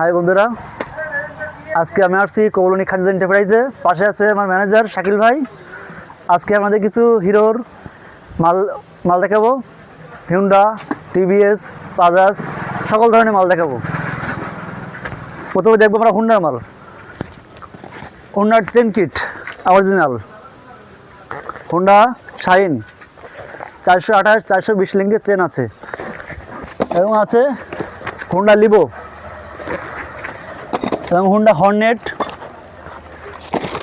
High বন্ধুরা, আজকে আমি আসছি কবলনী খাদিজা এন্টারপ্রাইজে। পাশে আছে আমার ম্যানেজার শাকিল ভাই। আজকে আমাদের কিছু হিরোর মাল মাল দেখাবো। হিউন্ডা, টিভিএস, বাজাজ সকল ধরনের মাল দেখাবো। প্রথমে দেখবো আমরা হুন্ডার মাল। হুন্ডার chain kit original, Honda Shine 428 420 লিঙ্কের চেন আছে, এবং আছে হুন্ডা লিভো এবং হুন্ডা হর্নেট,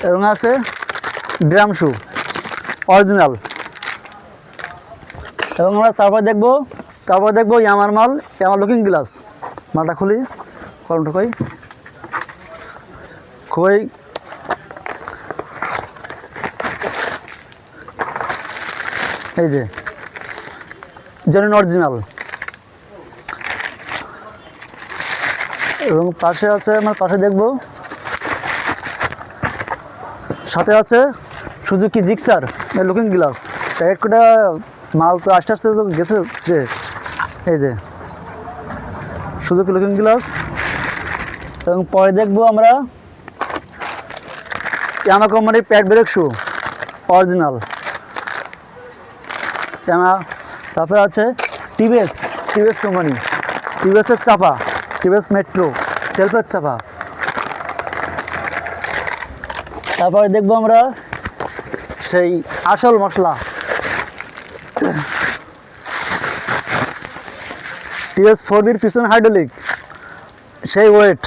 এবং আছে ড্রাম শু অরিজিনাল। এবং আমরা তারপর দেখবো ইয়ামার মাল, ইয়ামার লুকিং গ্লাস। মালটা খুলি, কলমটা খুবই এই যে জেনুইন অরিজিনাল। এবং পাশে আছে দেখবো সাথে আছে সুজুকি জিক্সার লুকিং গ্লাস। একটা মাল তো আস্তে আস্তে তো গেছে। এই যে সুজুকি লুকিং গ্লাস। এবং পরে দেখবো আমরা ইয়ামা কোম্পানির প্যাড ব্রেক শু অরিজিনাল। তারপরে আছে টিভিএস কোম্পানি, টিভিএসের চাপা, টিভিএস মেট্রো সেলফের চাপা। তারপরে দেখবো আমরা সেই আসল মশলা টিভিএস 4B'র পিছনে হাইড্রোলিক, সেই ওয়েট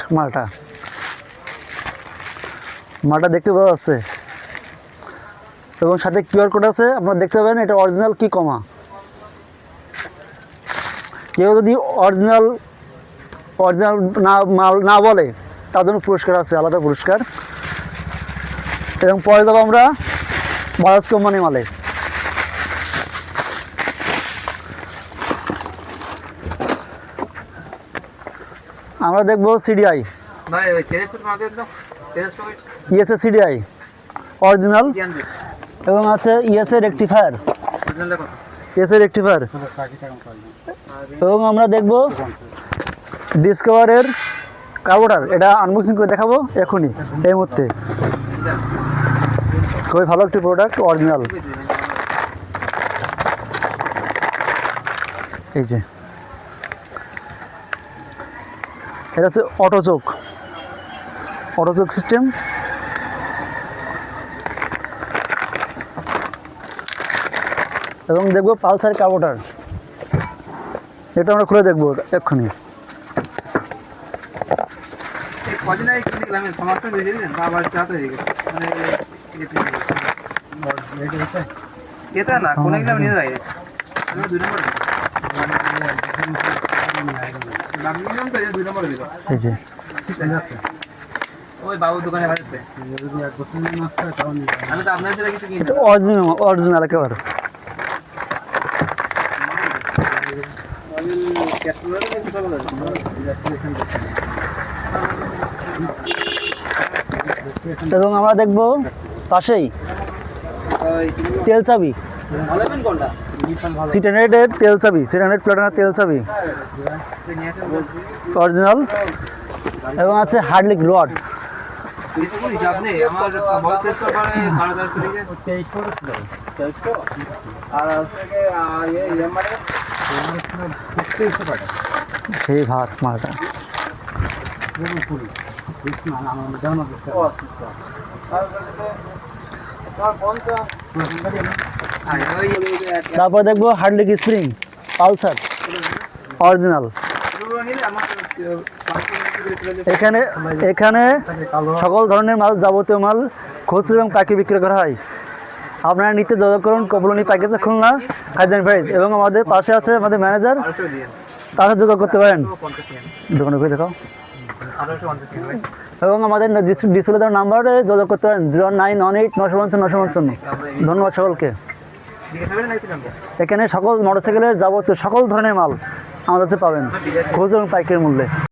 মালটা দেখতে পাওয়া যাচ্ছে। এবং সাথে কিউআর কোড আছে, আপনারা দেখতে পাবেন এটা অরিজিনাল কি কমা। কেউ যদি অরিজিনাল মাল না বলে তার জন্য পুরস্কার আছে, আলাদা পুরস্কার। এবং পরে যাবো আমরা বাজাজ কোম্পানি মালে। আমরা দেখবো সিডিআই, ইএসএ সিডিআই অরিজিনাল। এবং আছে ইএসএ রেকটিফায়ার, এবং আমরা দেখবো ডিসকভারের কার্বোটার। এটা আনবক্সিং করে দেখাবো এখনই, এই মুহূর্তে। খুবই ভালো একটি প্রোডাক্ট, অরিজিনাল। এই যে এটা হচ্ছে অটো চোখ সিস্টেম। এবং দেখবো পালসার কার্বোটার, এটা আমরা খুলে দেখবো এক্ষুনি। অরিজিনাল একেবারে। এবং আমরা দেখবো পাশেই তেল চাবি, সিটেনেটের তেল চাবি, সিটেনেট প্লাটিনার তেল চাবি অরিজিনাল। এবং আছে হার্ডলিক রড। সেই ভাত মালটা। তারপর দেখবো হার্ডলিক স্প্রিং পালসার অরিজিনাল। এখানে সকল ধরনের মাল, যাবতীয় মাল খুচরো এবং পাইকারি বিক্রি করা হয়। আপনারা নিতে যোগাযোগ করুন কবলনী প্যাকেজে, খুলনা খাদিজা এন্টারপ্রাইজ। এবং আমাদের পাশে আছে আমাদের ম্যানেজার, তার সাথে যোগাযোগ করতে পারেন। দোকানে ঘুরে দেখাও। এবং আমাদের ডিসপ্লে দেওয়ার নাম্বারে যোগাযোগ করতে পারেন 0918 955 955। ধন্যবাদ সকলকে। এখানে সকল মোটরসাইকেলের যাবতীয় সকল ধরনের মাল আমাদের কাছে পাবেন খুচরো এবং পাইকারি মূল্যে।